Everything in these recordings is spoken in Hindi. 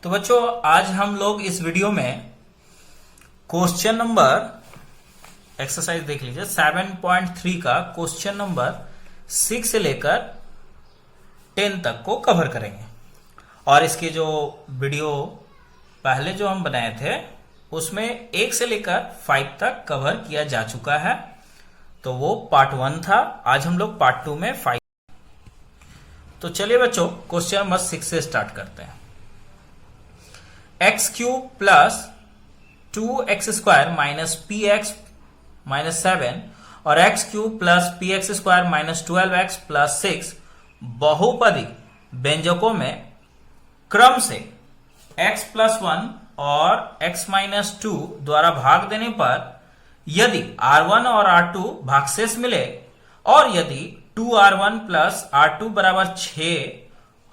तो बच्चों आज हम लोग इस वीडियो में क्वेश्चन नंबर एक्सरसाइज देख लीजिए 7.3 का क्वेश्चन नंबर 6 से लेकर 10 तक को कवर करेंगे। और इसके जो वीडियो पहले जो हम बनाए थे उसमें 1 से लेकर 5 तक कवर किया जा चुका है, तो वो पार्ट 1 था। आज हम लोग पार्ट 2 में 5। तो चलिए बच्चों क्वेश्चन नंबर 6 से स्टार्ट करते हैं। X cube plus 2x² minus p x minus 7 और x cube plus P x square minus 12x plus 6 बहुपदी व्यंजकों में क्रम से x प्लस 1 और x माइनस 2 द्वारा भाग देने पर यदि R1 और R2 भागशेष मिले और यदि 2R1 प्लस R2 बराबर 6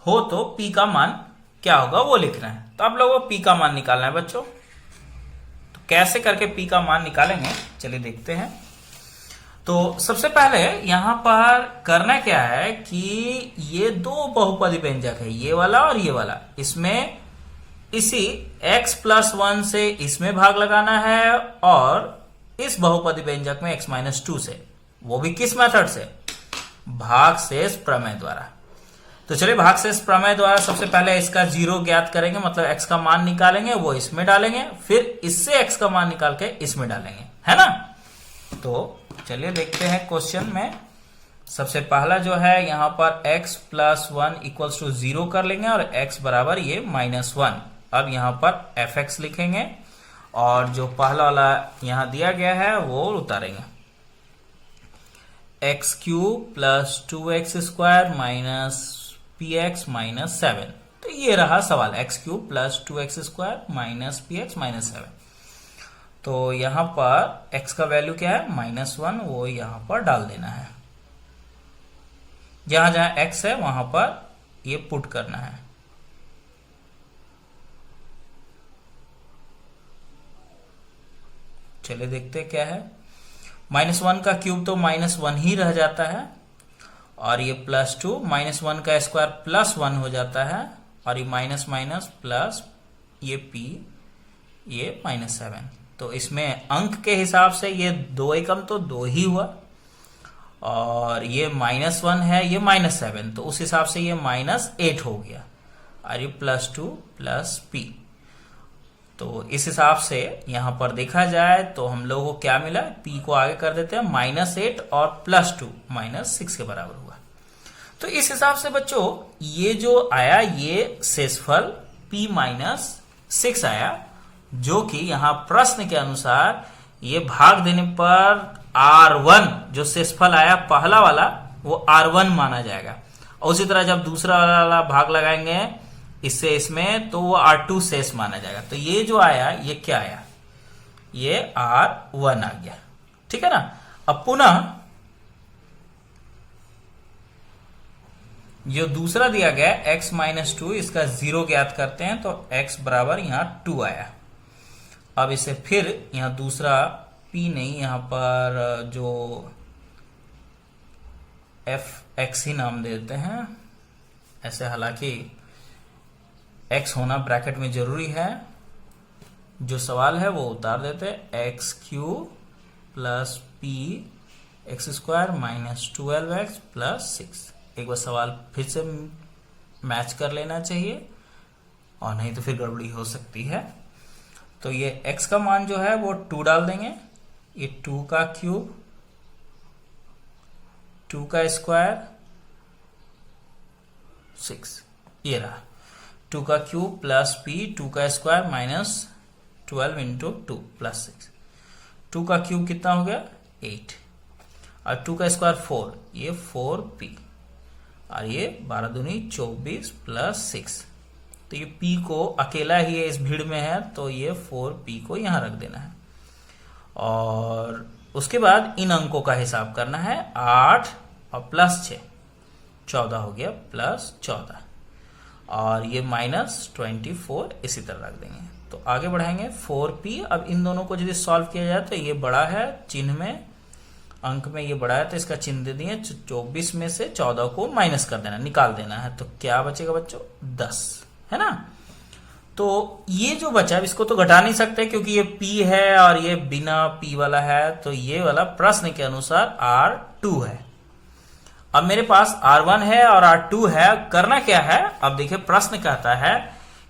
हो तो P का मान क्या होगा वो लिखना है। तो आप लोगों को P का मान निकालना है बच्चों। तो कैसे करके P का मान निकालेंगे चलिए देखते हैं। तो सबसे पहले यहां पर करना क्या है कि ये दो बहुपदी व्यंजक है, ये वाला और ये वाला, इसमें इसी x प्लस 1 से इसमें भाग लगाना है और इस बहुपदी व्यंजक में x माइनस 2 से, वो भी किस मेथड से, भागशेष प्रमेय द्वारा। तो चलिए भागशेष प्रमेय द्वारा सबसे पहले इसका जीरो ज्ञात करेंगे, मतलब x का मान निकालेंगे, वो इसमें डालेंगे, फिर इससे x का मान निकाल के इसमें डालेंगे, है ना। तो चलिए देखते हैं क्वेश्चन में। सबसे पहला जो है यहां पर x प्लस 1 इक्वल्स टू 0 कर लेंगे और x बराबर ये माइनस 1। अब यहां पर fx लिखेंगे और जो पहला वाला यहां दिया गया है वो उतारेंगे। X cube plus 2x² minus p x minus 7। तो ये रहा सवाल, x cube plus 2x² minus p x minus 7। तो यहां पर x का वैल्यू क्या है, माइनस 1, वो यहां पर डाल देना है। जहां जहां x है वहां पर ये पुट करना है। चलिए देखते क्या है। माइनस 1 का क्यूब तो माइनस 1 ही रह जाता है और ये प्लस 2, माइनस 1 का स्क्वायर प्लस 1 हो जाता है और ये माइनस माइनस प्लस ये p, ये माइनस 7। तो इसमें अंक के हिसाब से ये 2 एकम तो 2 ही हुआ और ये माइनस 1 है, ये माइनस 7, तो उस हिसाब से ये माइनस 8 हो गया और ये प्लस 2 प्लस p। तो इस हिसाब से यहां पर देखा जाए तो हम लोगों को क्या मिला, p को आगे कर देते हैं, माइनस 8 और प्लस 2 माइनस 6 के बराबर हुआ। तो इस हिसाब से बच्चों ये जो आया ये शेषफल p माइनस 6 आया, जो कि यहां प्रश्न के अनुसार ये भाग देने पर R1 जो शेषफल आया पहला वाला वो R1 माना जाएगा। और उसी तरह जब दूसरा वाला भाग लगाएंगे इससे इसमें तो वो R2 शेष माना जाएगा। तो ये जो आया ये क्या आया, ये R1 आ गया, ठीक है ना। अब पुनः जो दूसरा दिया गया x माइनस 2, इसका जीरो ज्ञात करते हैं तो x बराबर यहां 2 आया। अब इसे फिर यहां दूसरा p नहीं, यहां पर जो fx ही नाम देते हैं ऐसे, हालांकि x होना ब्रैकेट में जरूरी है। जो सवाल है वो उतार देते हैं, x cube plus P x square minus 12x plus 6। एक बार सवाल फिर से मैच कर लेना चाहिए और नहीं तो फिर गड़बड़ी हो सकती है। तो ये x का मान जो है वो 2 डाल देंगे, ये 2 का क्यूब 2 का स्क्वायर 6, ये रहा 2 का क्यूब प्लस p 2 का स्क्वायर माइनस 12 इंटू 2 प्लस 6। 2 का क्यूब कितना हो गया 8 और 2 का स्क्वायर 4, ये 4p और ये 12 दूनी 24 प्लस 6। तो ये p को अकेला ही है, इस भीड़ में है, तो ये 4p को यहां रख देना है। और उसके बाद इन अंकों का हिसाब करना है, 8 और प्लस 6 14 हो गया, प्लस 14 और ये माइनस 24 इसी तरह रख देंगे। तो आगे बढ़ाएंगे 4p। अब इन दोनों को यदि सॉल्व किया जाए तो ये बड़ा है चिन्ह में, अंक में ये बड़ा है तो इसका चिन्ह दे दिए। 24 में से 14 को माइनस कर देना, निकाल देना है। तो क्या बचेगा बच्चों 10, है ना। तो ये जो बचा इसको तो घटा नहीं सकते क्योंकि ये P है और ये बिना P वाला है, तो ये वाला प्रश्न के अनुसार R2 है। अब मेरे पास R1 है और R2 है, करना क्या है? अब देखिए प्रश्न कहता है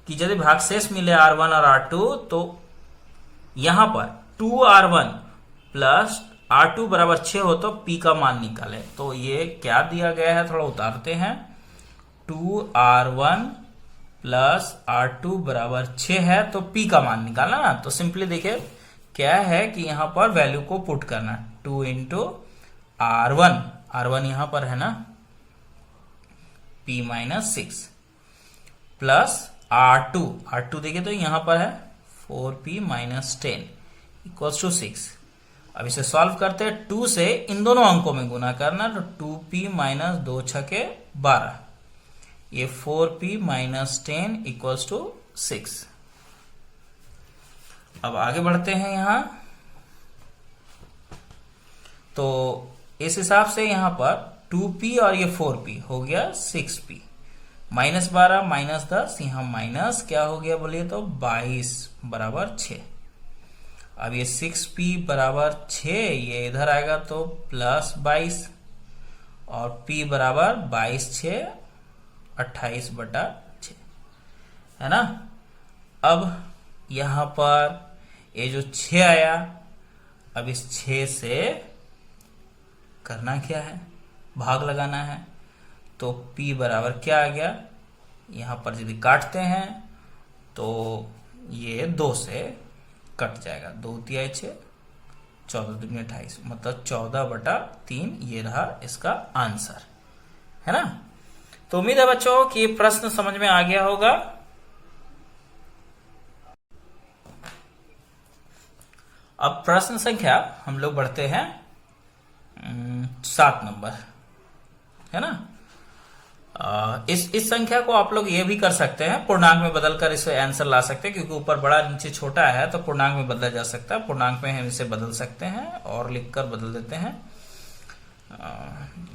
कि यदि भागशेष मिले R1 और R2 तो यहां पर 2R1 प्लस R2 बराबर 6 हो तो P का मान निकाले। तो ये क्या दिया गया है, थोड़ा उतारते हैं। 2R1 प्लस R2 बराबर 6 है तो P का मान निकालना ना। तो सिंपली देखिए क्या है कि यहां पर वैल्यू को पुट करना, 2 इंटू R1, R1 यहां पर है ना, P माइनस 6 प्लस R2 देखिए तो यहां पर है 4P माइनस 10 इक्वल्स टू 6। अब इसे सॉल्व करते हैं, 2 से इन दोनों अंकों में गुना करना, तो 2P माइनस 2 छके 12, ये 4P माइनस 10 इक्वल्स टू 6। अब आगे बढ़ते हैं यहां, तो इस हिसाब से यहां पर 2P और ये 4P हो गया 6P, माइनस 12 माइनस 10, यहां माइनस क्या हो गया बोलिए तो 22 बराबर 6। अब ये 6P बराबर 6, ये इधर आएगा तो प्लस 22 और P बराबर 22 6 28 बटा 6 है ना। अब यहां पर ये जो 6 आया, अब इस 6 से करना क्या है, भाग लगाना है। तो P बराबर क्या आ गया, यहां पर यदि काटते हैं तो ये 2 से कट जाएगा, 2 तिहाई 6, 14 दूनी 28, मतलब 14 बटा 3, ये रहा इसका आंसर, है ना। तो उम्मीद है बच्चों कि ये प्रश्न समझ में आ गया होगा। अब प्रश्न संख्या हम लोग बढ़ते हैं 7 नंबर, है ना। इस संख्या को आप लोग ये भी कर सकते हैं, पूर्णांक में बदलकर इसे आंसर ला सकते हैं, क्योंकि ऊपर बड़ा नीचे छोटा है तो पूर्णांक में बदला जा सकता है। पूर्णांक में हम इसे बदल सकते हैं और लिखकर बदल देते हैं।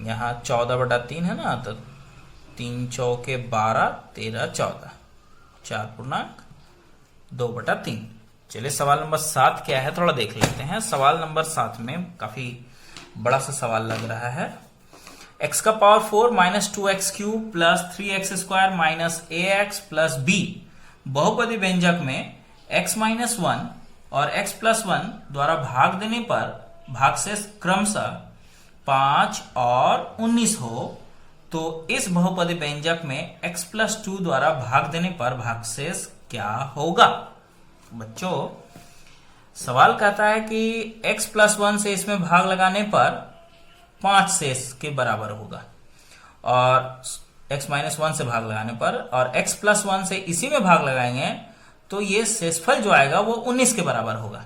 यहाँ 14 बटा 3 है ना, तो 3 चौके 12, 13 14, 4 पूर्णांक 2 बटा 3। चलिए सवाल नंबर 7 क्या है थोड़ा देख लेते हैं। सवाल नंबर 7 में काफी बड़ा सा सवाल लग रहा है। x का power 4 minus 2x cube plus 3x square minus ax plus b बहुपदी व्यंजक में x माइनस 1 और x प्लस 1 द्वारा भाग देने पर भागशेष क्रमशः 5 और 19 हो, तो इस बहुपदी व्यंजक में x प्लस 2 द्वारा भाग देने पर भागशेष क्या होगा। बच्चों सवाल कहता है कि x प्लस 1 से इसमें भाग लगाने पर 5 शेष के बराबर होगा, और x माइनस 1 से भाग लगाने पर, और x प्लस 1 से इसी में भाग लगाएंगे तो ये शेषफल जो आएगा वो 19 के बराबर होगा।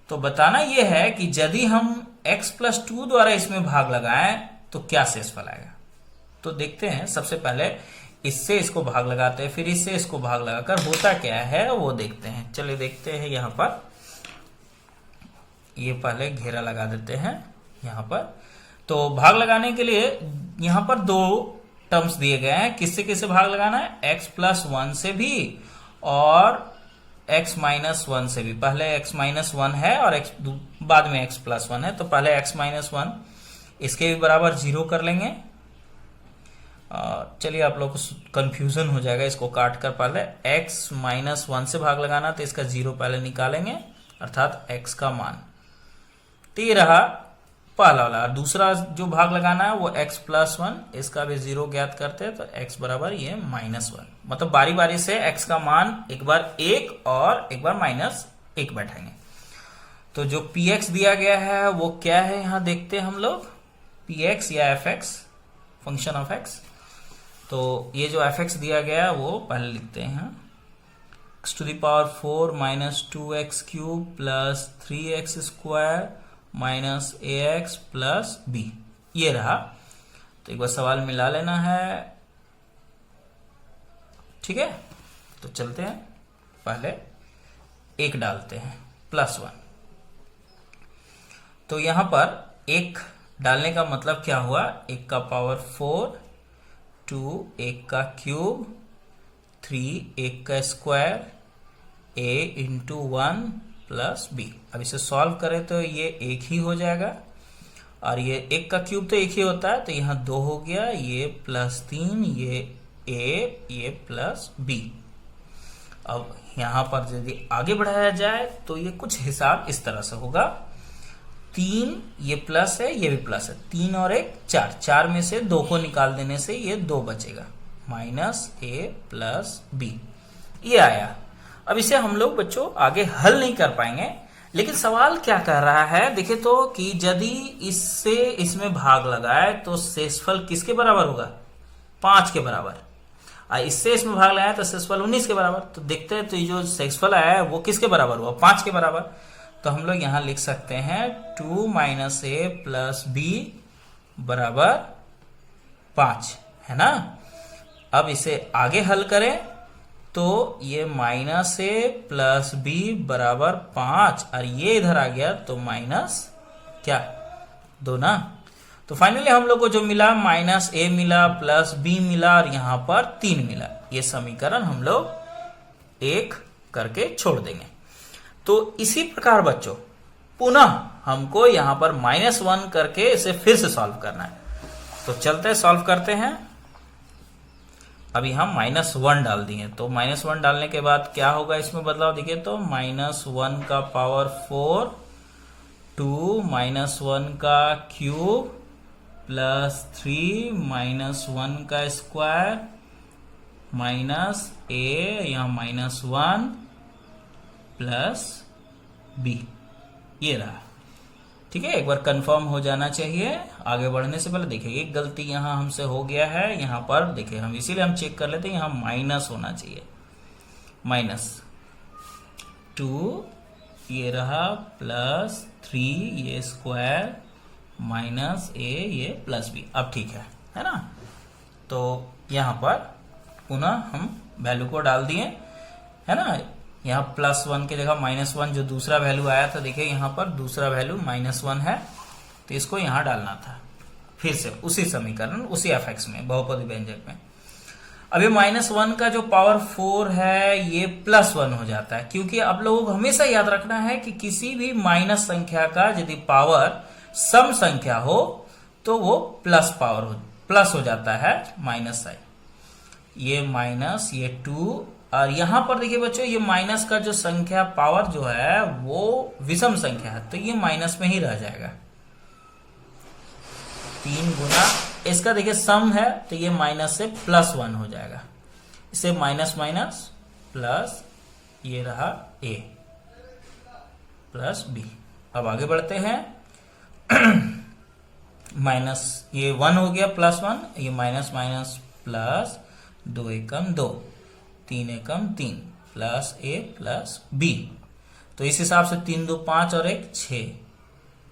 तो बताना ये है कि यदि हम x प्लस 2 द्वारा इसमें भाग लगाएं तो क्या शेषफल आएगा। तो देखते हैं, सबसे पहले इससे इसको भाग लगाते हैं, फिर इससे इसको भाग लगाकर होता क्या है वो देखते हैं। चलिए देखते हैं, यहां पर ये पहले घेरा लगा देते हैं यहां पर। तो भाग लगाने के लिए यहां पर 2 टर्म्स दिए गए हैं, किससे किससे भाग लगाना है, x प्लस 1 से भी और x माइनस 1 से भी। पहले x माइनस 1 है और x बाद में x प्लस 1 है, तो पहले x माइनस 1 इसके भी बराबर 0 कर लेंगे। चलिए आप लोग को कंफ्यूजन हो जाएगा, इसको काट कर पहले x माइनस 1 से भाग लगाना, तो इसका 0 पहले निकालेंगे, अर्थात x का मान। तो ये रहा पहला वाला। दूसरा जो भाग लगाना है वो x प्लस 1, इसका भी 0 ज्ञात करते हैं, तो x बराबर ये माइनस 1। मतलब बारी बारी से x का मान एक बार 1 और एक बार माइनस 1 बैठाएंगे। तो जो px दिया गया है वो क्या है, यहां देखते हैं हम लोग, px या fx, फंक्शन ऑफ x। तो ये जो fx दिया गया है वो पहले लिखते हैं, x to the power 4 minus 2x cube plus 3x square minus ax plus b, ये रहा। तो एक बार सवाल मिला लेना है, ठीक है। तो चलते हैं, पहले 1 डालते हैं प्लस 1। तो यहां पर 1 डालने का मतलब क्या हुआ, 1 का पावर 4, 2 1 का क्यूब, एक का square a into 1 plus b। अब इसे सॉल्व करें तो ये एक ही हो जाएगा, और ये एक का क्यूब तो एक ही होता है, तो यहाँ 2 हो गया, ये प्लस 3, ये a, ये प्लस b। अब यहाँ पर यदि आगे बढ़ाया जाए तो ये कुछ हिसाब इस तरह से होगा, 3 ये प्लस है, ये भी प्लस है, 3 और 1 4, 4 में से 2 को निकाल देने से ये 2 बचेगा, माइनस a प्लस b। ये आया। अब इसे हम लोग बच्चों आगे हल नहीं कर पाएंगे, लेकिन सवाल क्या कह रहा है देखिए तो कि यदि इससे इसमें भाग लगाए तो शेषफल किसके बराबर होगा, 5 के बराबर। इससे इसमें भाग लगाए तो शेषफल 19 के बराबर। तो देखते हैं तो ये जो शेषफल आया है वो किसके बराबर हुआ, 5 के बराबर। तो हम लोग यहां लिख सकते हैं 2 माइनस ए प्लस बी बराबर 5, है ना। अब इसे आगे हल करें तो ये माइनस ए प्लस बी बराबर 5, और ये इधर आ गया तो माइनस क्या 2 ना। तो फाइनली हम लोग को जो मिला माइनस ए मिला, प्लस बी मिला, और यहां पर 3 मिला। ये समीकरण हम लोग 1 करके छोड़ देंगे। तो इसी प्रकार बच्चों पुनः हमको यहां पर -1 करके इसे फिर से सॉल्व करना है। तो चलते हैं सॉल्व करते हैं। अभी हम -1 डाल दिए, तो -1 डालने के बाद क्या होगा इसमें बदलाव देखिए तो -1 का पावर 4, 2 -1 का क्यूब प्लस 3 -1 का स्क्वायर माइनस ए या -1 प्लस बी। ये रहा, ठीक है। एक बार कंफर्म हो जाना चाहिए। आगे बढ़ने से पहले देखिए एक गलती यहां हमसे हो गया है, यहां पर देखिए हम इसीलिए हम चेक कर लेते हैं, यहां माइनस होना चाहिए, -2 ये रहा प्लस 3 ये स्क्वायर माइनस ए ये प्लस बी। अब ठीक है ना। तो यहां पर पुनः हम वैल्यू को डाल दिए, है ना। यहाँ +1 की जगह -1 जो दूसरा वैल्यू आया था, देखिए यहाँ पर दूसरा वैल्यू -1 है, तो इसको यहाँ डालना था फिर से उसी समीकरण उसी एफएक्स में बहुपदी व्यंजक में। अब ये -1 का जो पावर 4 है ये +1 हो जाता है, क्योंकि आप लोगों को हमेशा याद रखना है कि किसी भी माइनस संख्या का यदि पावर सम संख्या हो तो वो प्लस हो जाता है माइनस साइन। ये माइनस ये 2, और यहां पर देखिए बच्चों ये माइनस का जो संख्या पावर जो है वो विषम संख्या है, तो ये माइनस में ही रह जाएगा। 3 गुना इसका देखिए सम है, तो ये माइनस से +1 हो जाएगा। इसे माइनस माइनस प्लस ये रहा a प्लस b। अब आगे बढ़ते हैं। माइनस ये 1 हो गया +1, ये minus minus plus 2 Ekam 2, 3 Ekam 3 plus a plus b। तो इस हिसाब से 3 2 5 और 1 6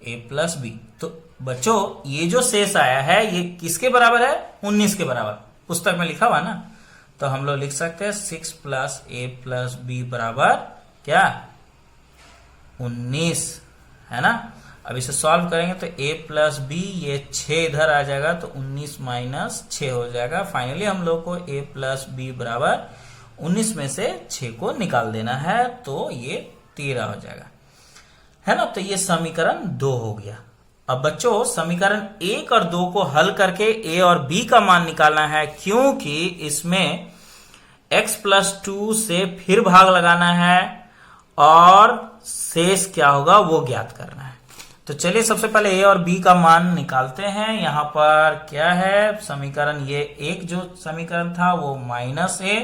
a प्लस b। तो बच्चों ये जो शेष आया है ये किसके बराबर है, 19 के बराबर। पुस्तक में लिखा हुआ ना, तो हम लोग लिख सकते हैं 6 प्लस a प्लस b बराबर क्या 19, है ना। अब इसे सॉल्व करेंगे तो a प्लस b ये 6 इधर आ जाएगा, तो 19 माइनस 6 हो जाएगा। फाइनली हम लोग को a प्लस b बराबर 19 में से 6 को निकाल देना है, तो ये 13 हो जाएगा, है ना। तो ये समीकरण 2 हो गया। अब बच्चों समीकरण 1 और 2 को हल करके a और b का मान निकालना है, क्योंकि इसमें x प्लस 2 से फिर भाग लगाना है और शेष क्या होगा वो ज्ञात करना है। तो चलिए सबसे पहले a और b का मान निकालते हैं। यहां पर क्या है समीकरण, ये एक जो समीकरण था वो -a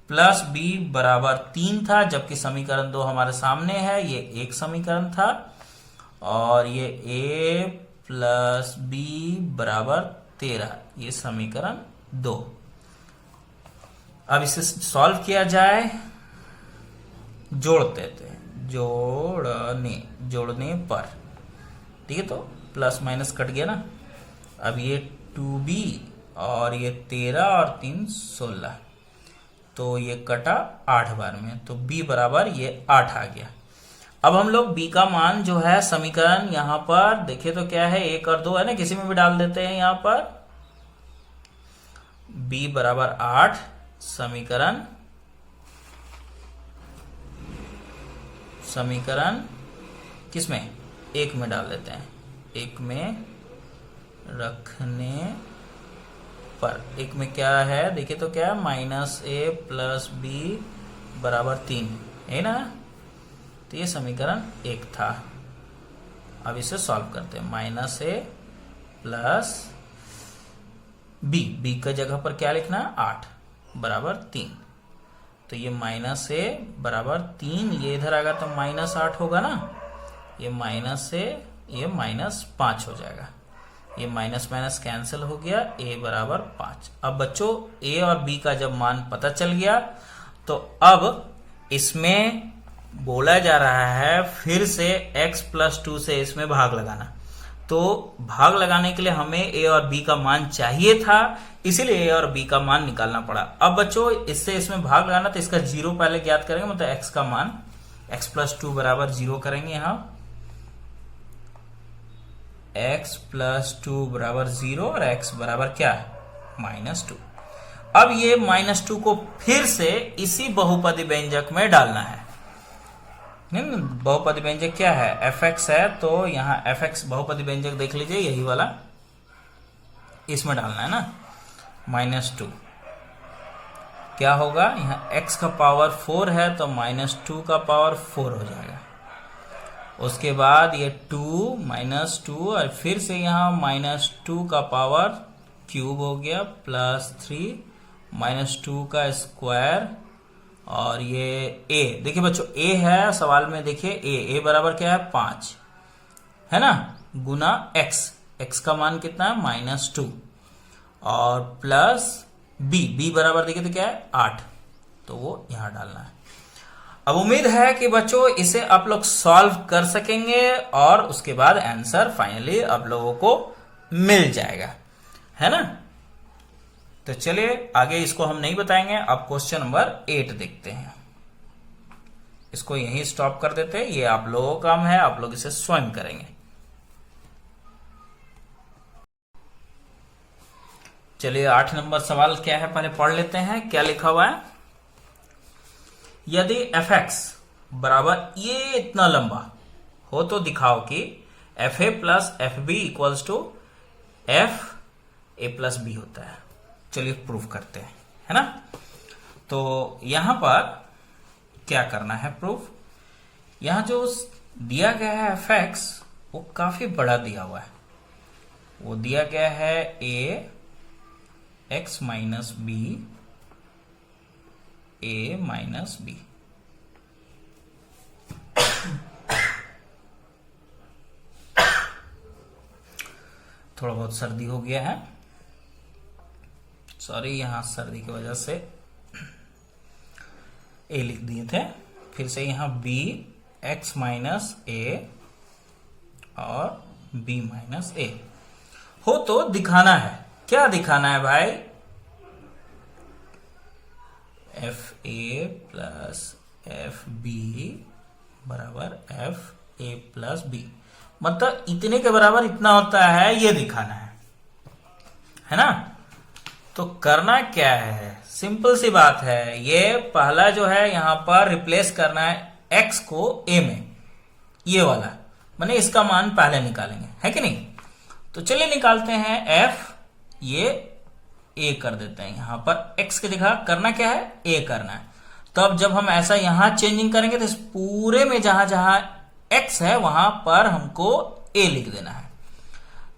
प्लस b बराबर 3 था, जबकि समीकरण 2 हमारे सामने है, ये एक समीकरण था, और ये a प्लस b बराबर 13, ये समीकरण 2। अब इसे सॉल्व किया जाए, जोड़ते थे जोड़ने पर, ठीक है। तो प्लस माइनस कट गया ना। अब ये 2b और ये 13 और 3 16, तो ये कटा 8 बार में, तो b बराबर ये 8 आ गया। अब हम लोग b का मान जो है समीकरण यहां पर देखिए तो क्या है 1 और 2 है ना, किसी में भी डाल देते हैं। यहां पर b बराबर 8 समीकरण समीकरण किसमें, एक में डाल देते हैं, एक में रखने पर, एक में क्या है देखिए तो क्या है, -a प्लस बी बराबर 3 है ना। तो ये समीकरण एक था। अब इसे सॉल्व करते हैं, -a प्लस बी का जगह पर क्या लिखना है 8 बराबर 3। तो ये -a बराबर 3, ये इधर आएगा तो -8 होगा ना, ये -a ये -5 हो जाएगा, ये माइनस माइनस कैंसिल हो गया, a बराबर 5। अब बच्चों a और b का जब मान पता चल गया तो अब इसमें बोला जा रहा है फिर से x प्लस 2 से इसमें भाग लगाना। तो भाग लगाने के लिए हमें a और b का मान चाहिए था, इसीलिए a और b का मान निकालना पड़ा। अब बच्चों इससे इसमें भाग लगाना तो इसका 0 पहले ज्ञात करेंगे, मतलब x का मान x प्लस 2 बराबर 0 करेंगे। यहां x प्लस 2 बराबर 0 और x बराबर क्या है -2। अब ये -2 को फिर से इसी बहुपदी व्यंजक में डालना है। बहुपदी व्यंजक क्या है, fx है, तो यहाँ fx बहुपदी व्यंजक देख लीजिए, यही वाला इसमें डालना है ना। -2 क्या होगा, यहाँ x का पावर 4 है तो -2 का पावर 4 हो जाएगा। उसके बाद ये 2 -2 और फिर से यहाँ -2 का पावर क्यूब हो गया प्लस 3 -2 का स्क्वायर, और ये a देखिए बच्चों a है सवाल में, देखिए a बराबर क्या है 5 है ना, गुना x का मान कितना है -2 और प्लस b बराबर देखिए तो क्या है 8, तो वो यहां डालना है। अब उम्मीद है कि बच्चों इसे आप लोग सॉल्व कर सकेंगे और उसके बाद आंसर फाइनली आप लोगों को मिल जाएगा, है ना। तो चलिए आगे इसको हम नहीं बताएंगे, अब क्वेश्चन नंबर 8 देखते हैं। इसको यहीं स्टॉप कर देते हैं, ये आप लोगों का काम है, आप लोग इसे स्वयं करेंगे। चलिए 8 नंबर सवाल क्या है पहले पढ़ लेते हैं, क्या लिखा हुआ है। यदि fx बराबर ये इतना लंबा हो तो दिखाओ कि fa plus fb equals to fa plus b होता है। चलिए प्रूफ करते हैं, है ना। तो यहां पर क्या करना है प्रूफ, यहां जो दिया गया है fx वो काफी बड़ा दिया हुआ है, वो दिया गया है x minus b a minus b। थोड़ा बहुत सर्दी हो गया है, सॉरी, यहां सर्दी की वजह से a लिख दिए थे। फिर से यहां b x माइनस a और b माइनस a हो तो दिखाना है, क्या दिखाना है भाई, fa प्लस fb बराबर fa प्लस b, मतलब इतने के बराबर इतना होता है, ये दिखाना है ना। तो करना क्या है, सिंपल सी बात है, ये पहला जो है यहां पर रिप्लेस करना है x को a में, ये वाला माने इसका मान पहले निकालेंगे, है कि नहीं। तो चलिए निकालते हैं f, ये a कर देते हैं, यहां पर x के दिखा करना क्या है a करना है। तो अब जब हम ऐसा यहां चेंजिंग करेंगे तो इस पूरे में जहां जहां x है वहां पर हमको a लिख देना है।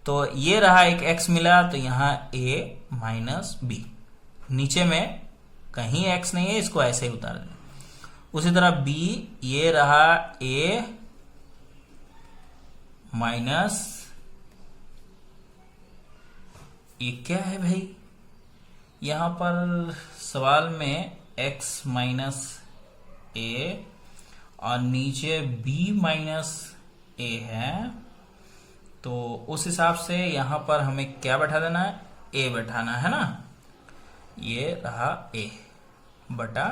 तो ये रहा एक x मिला, तो यहां a माइनस b, नीचे में कहीं x नहीं है, इसको ऐसे ही उतार दें। उसी तरह b, ये रहा a माइनस, ये क्या है भाई, यहां पर सवाल में x माइनस a और नीचे b माइनस a है, तो उस हिसाब से यहां पर हमें क्या बैठा देना है, a बैठाना है ना। ये रहा a बटा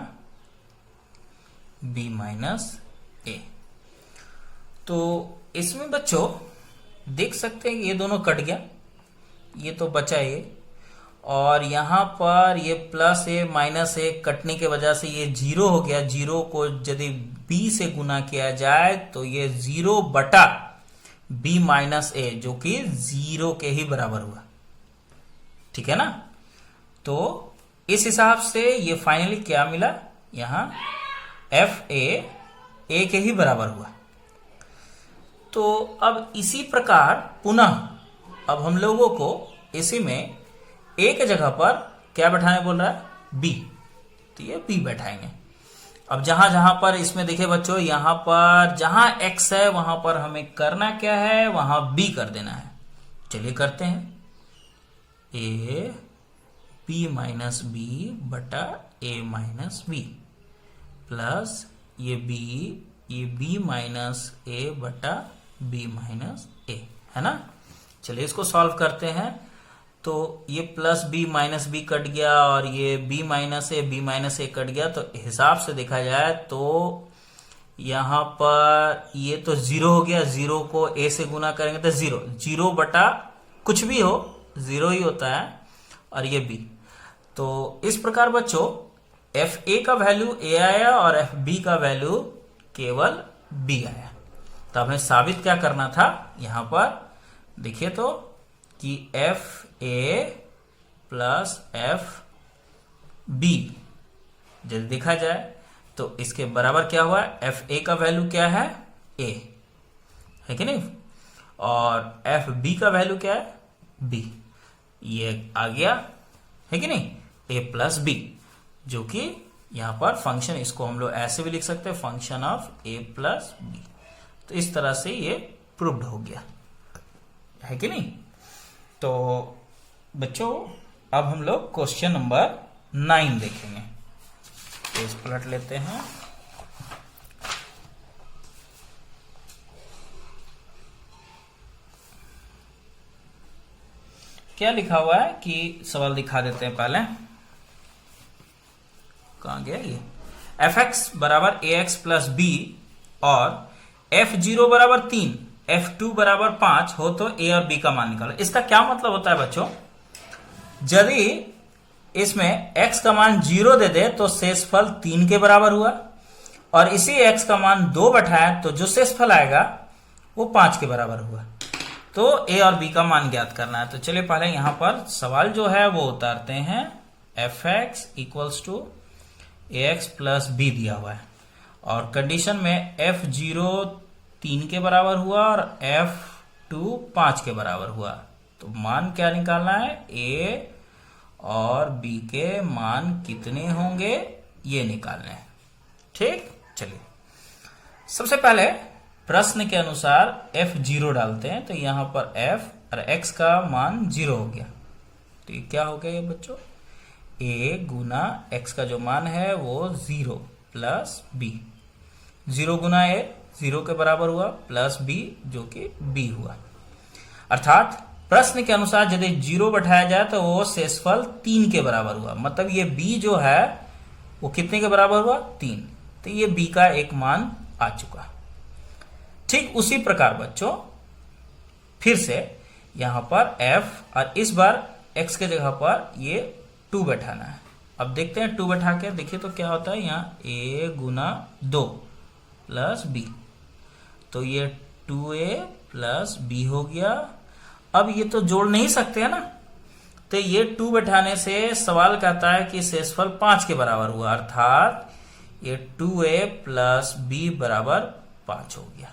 b माइनस a। तो इसमें बच्चों देख सकते हैं कि ये दोनों कट गया, ये तो बचा ये, और यहां पर ये प्लस ए माइनस ए कटने के वजह से ये जीरो हो गया। जीरो को यदि बी से गुना किया जाए तो ये 0 बटा बी माइनस ए, जो कि 0 के ही बराबर हुआ। ठीक है ना। तो इस हिसाब से ये फाइनली क्या मिला, यहां एफ ए के ही बराबर हुआ। तो अब इसी प्रकार पुनः अब हम लोगों को इसी में ए के जगह पर क्या बैठाने बोल रहा है, बी, तो ये बी बैठाएंगे। अब जहां जहां पर इसमें देखिए बच्चों, यहां पर जहां एक्स है वहां पर हमें करना क्या है, वहां बी कर देना है। चलिए करते हैं। ए बी माइनस बी बटा ए माइनस बी प्लस ये बी माइनस ए बटा बी माइनस ए, है ना। चलिए इसको सॉल्व करते हैं। तो ये plus B minus B cut गया और ये बी माइनस ए कट गया। तो हिसाब से देखा जाए तो यहां पर ये तो 0 हो गया, 0 को ए से गुना करेंगे तो 0 बटा कुछ भी हो 0 ही होता है, और ये बी। तो इस प्रकार बच्चों एफ ए का वैल्यू ए आया और एफ बी का वैल्यू केवल बी आया। तो हमें साबित क्या करना था, यहां पर देखिए तो कि F A plus F B यदि देखा जाए तो इसके बराबर क्या हुआ, एफ ए का वैल्यू क्या है, ए है कि नहीं, और एफ बी का वैल्यू क्या है, बी। ये आ गया है कि नहीं, ए प्लस बी, जो कि यहां पर फंक्शन, इसको हम लोग ऐसे भी लिख सकते हैं, function of A plus B. तो इस तरह से ये प्रूव्ड हो गया, है कि नहीं। तो बच्चों अब हम लोग क्वेश्चन नंबर 9 देखेंगे। पेज पलट लेते हैं। क्या लिखा हुआ है कि सवाल दिखा देते हैं पहले। कहां गया ये, एफ एक्स बराबर ए एक्स प्लस बी और f0 बराबर 3, f2 बराबर 5 हो तो a और b का मान निकालो। इसका क्या मतलब होता है बच्चों, यदि इसमें x का मान 0 दे दे तो शेषफल 3 के बराबर हुआ, और इसी x का मान 2 बैठाया तो जो शेषफल आएगा वो 5 के बराबर हुआ। तो a और b का मान ज्ञात करना है। तो चलिए पहले यहां पर सवाल जो है वो उतारते हैं। F X equals to A X plus B दिया हुआ है, और कंडीशन में f0 3 के बराबर हुआ और f2 5 के बराबर हुआ। तो मान क्या निकालना है, a और b के मान कितने होंगे ये निकालने हैं। ठीक, चलिए सबसे पहले प्रश्न के अनुसार f0 डालते हैं। तो यहां पर f और x का मान 0 हो गया। तो ये क्या हो गया ये बच्चों, a गुना x का जो मान है वो 0 प्लस b, 0 गुना a 0 के बराबर हुआ, प्लस b जो कि b हुआ। अर्थात प्रश्न के अनुसार यदि 0 बैठाया जाए तो वो शेषफल 3 के बराबर हुआ। मतलब ये b जो है वो कितने के बराबर हुआ, 3। तो ये b का एक मान आ चुका। ठीक उसी प्रकार बच्चों फिर से यहां पर f और इस बार x के जगह पर ये 2 बैठाना है। अब देखते हैं 2 बैठा के देखिए तो क्या होता है, यहाँ a गुना 2 प्लस b, तो ये 2a प्लस b हो गया। अब ये तो जोड़ नहीं सकते है ना, तो ये 2 बैठाने से सवाल कहता है कि शेषफल 5 के बराबर हुआ, अर्थात ये 2a प्लस b बराबर 5 हो गया।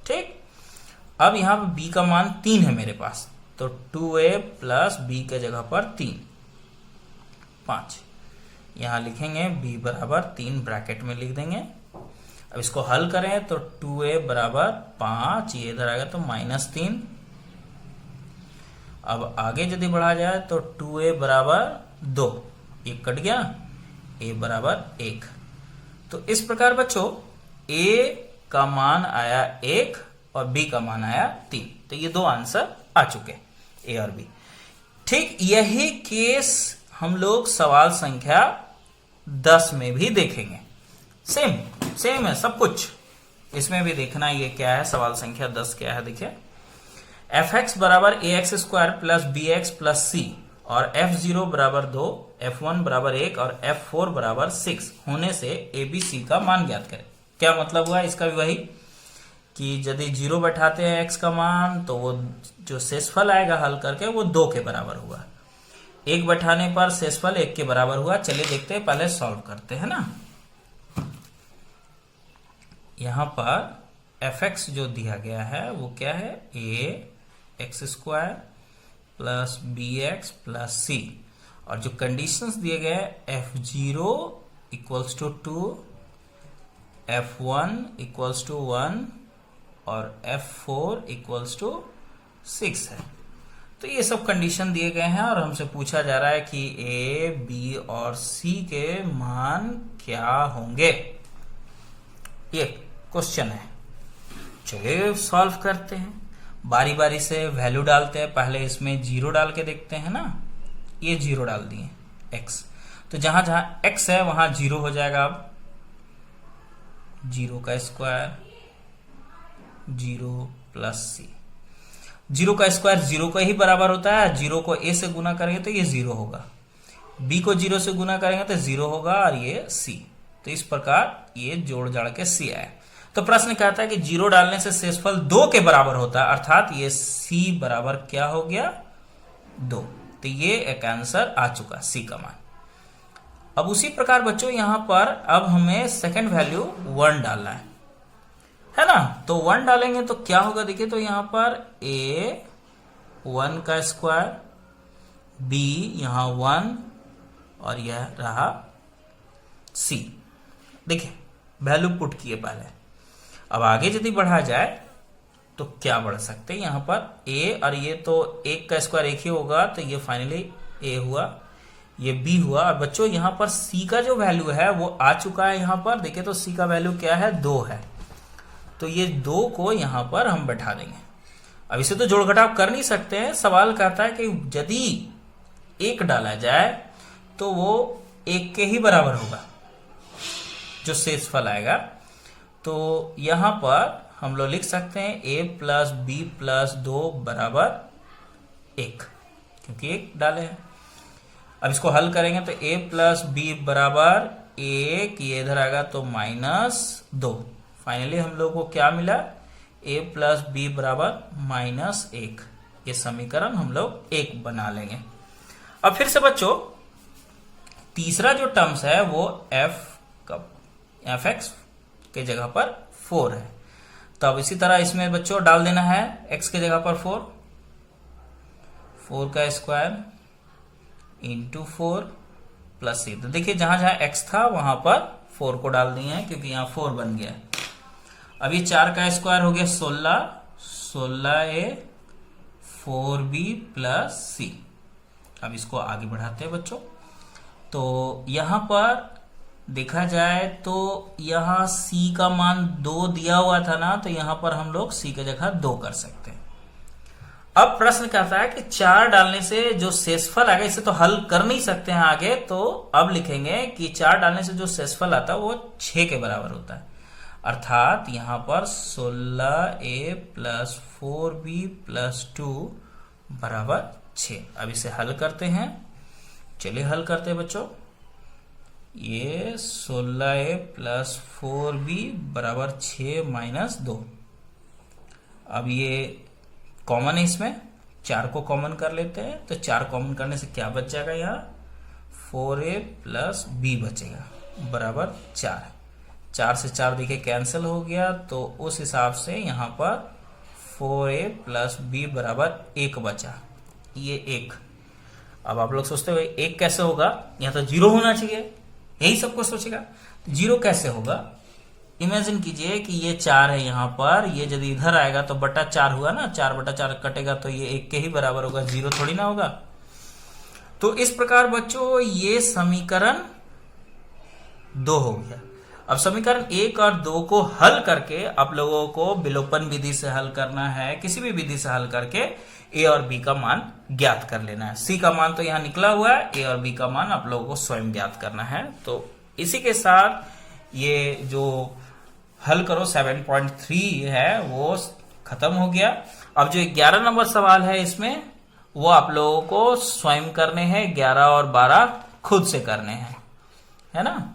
ठीक, अब यहां पर b का मान 3 है मेरे पास, तो 2a प्लस b के जगह पर 3 5 यहां लिखेंगे, b बराबर 3 ब्रैकेट में लिख देंगे। अब इसको हल करें तो 2a बराबर 5, ये इधर आएगा तो -3। अब आगे यदि बढ़ा जाए तो 2a बराबर 2, ये कट गया, a बराबर 1। तो इस प्रकार बच्चों a का मान आया 1 और b का मान आया 3। तो ये 2 आंसर आ चुके, a और b। ठीक यही केस हम लोग सवाल संख्या 10 में भी देखेंगे। सेम है सब कुछ, इसमें भी देखना ये क्या है, सवाल संख्या 10 क्या है। देखिए एफ एक्स बराबर a x square plus b x plus c और f0 बराबर 2, f1 बराबर 1 और f4 बराबर 6 होने से abc का मान ज्ञात करें। क्या मतलब हुआ इसका भी वही कि यदि 0 बैठाते हैं x का मान तो वो जो शेषफल आएगा हल करके वो 2 के बराबर हुआ, 1 बैठाने पर शेषफल 1 के बराबर हुआ। चलिए देखते हैं, पहले सॉल्व करते हैं ना। यहां पर fx जो दिया गया है वो क्या है, a² plus bx plus c, और जो कंडीशंस दिए गए f0 equals to 2, f1 equals to 1 और f4 इक्वल्स टू 6 है। तो ये सब कंडीशन दिए गए हैं और हमसे पूछा जा रहा है कि a, b और c के मान क्या होंगे, ये क्वेश्चन है। चलिए सॉल्व करते हैं, बारी बारी से वैल्यू डालते हैं। पहले इसमें 0 डाल के देखते हैं ना, ये 0 डाल दिए x, तो जहां जहां x है वहां 0 हो जाएगा। अब 0 का स्क्वायर 0 प्लस c, 0 का स्क्वायर 0 का ही बराबर होता है। 0 को a से गुना करेंगे तो ये 0 होगा, b को 0 से गुना करेंगे तो 0 होगा और ये c। तो इस प्रकार ये जोड़ जाड़ के c आया। तो प्रश्न कहता है कि 0 डालने से शेषफल 2 के बराबर होता है, अर्थात ये c बराबर क्या हो गया, 2। तो ये एक आंसर आ चुका c का मान। अब उसी प्रकार बच्चों यहां पर अब हमें सेकंड वैल्यू 1 डालना है ना। तो 1 डालेंगे तो क्या होगा, देखिए तो यहां पर a 1 का स्क्वायर, b यहां 1 और यह रहा c। देखिए वैल्यू पुट किए पहले। अब आगे यदि बढ़ा जाए तो क्या बढ़ सकते हैं, यहां पर a और ये तो 1 का स्क्वायर 1 ही होगा, तो ये फाइनली a हुआ, ये b हुआ। और बच्चों यहां पर c का जो वैल्यू है वो आ चुका है। यहां पर देखिए तो c का वैल्यू क्या है, 2 है। तो ये 2 को यहां पर हम बैठा देंगे। अब इसे तो जोड़ घटाव कर नहीं सकते हैं, सवाल कहता है कि यदि 1 डाला जाए तो वो 1 के ही बराबर होगा जो शेषफल आएगा। तो यहां पर हम लोग लिख सकते हैं a प्लस b प्लस 2 बराबर 1, क्योंकि 1 डाले हैं। अब इसको हल करेंगे तो a प्लस b बराबर 1, ये इधर आएगा तो -2। फाइनली हम लोग को क्या मिला, a प्लस b बराबर -1। ये समीकरण हम लोग 1 बना लेंगे। अब फिर से बच्चों तीसरा जो टर्म्स है वो fx के जगह पर 4 है। तो अब इसी तरह इसमें बच्चों डाल देना है x के जगह पर 4 का स्क्वायर इंटू 4 प्लस c। तो देखिए जहां जहां x था वहां पर 4 को डाल दिए हैं क्योंकि यहां 4 बन गया। अब ये 4 का स्क्वायर हो गया 16a 4b प्लस c। अब इसको आगे बढ़ाते हैं बच्चों। तो यहां पर देखा जाए तो यहां c का मान 2 दिया हुआ था ना, तो यहां पर हम लोग c की जगह 2 कर सकते हैं। अब प्रश्न कहता है कि 4 डालने से जो शेषफल आएगा, इसे तो हल कर नहीं सकते हैं आगे, तो अब लिखेंगे कि 4 डालने से जो शेषफल आता है वो 6 के बराबर होता है। अर्थात यहां पर 16a प्लस 4b प्लस 2 बराबर 6। अब इसे हल करते हैं। चलिए हल करते हैं बच्चों। ये 16a प्लस 4b बराबर 6 माइनस 2। अब ये कॉमन है, इसमें 4 को कॉमन कर लेते हैं। तो 4 कॉमन करने से क्या बच जाएगा, यहाँ 4a प्लस b बचेगा बराबर 4। 4 से 4 देखिए कैंसिल हो गया, तो उस हिसाब से यहाँ पर 4a प्लस b बराबर 1 बचा। ये 1। अब आप लोग सोचते हुए 1 कैसे होगा, यहाँ तो 0 होना चाहिए, यही सबको सोचेगा। 0 कैसे होगा, इमेजिन कीजिए कि ये 4 है यहाँ पर, ये यदि इधर आएगा तो बटा 4 हुआ ना, 4 बटा 4 कटेगा तो ये 1 के ही बराबर होगा, 0 थोड़ी ना होगा। तो इस प्रकार बच्चों ये समीकरण 2 हो गया। अब समीकरण 1 और 2 को हल करके आप लोगों को विलोपन विधि से हल करना है, किसी भी विधि से हल करके a और b का मान ज्ञात कर लेना है। c का मान तो यहाँ निकला हुआ है, a और b का मान आप लोगों को स्वयं ज्ञात करना है। तो इसी के साथ ये जो हल करो 7.3 है वो खत्म हो गया। अब जो 11 नंबर सवाल है इसमें वो आप लोगों को स्वयं करने हैं, 11 और 12 खुद से करने हैं, है ना।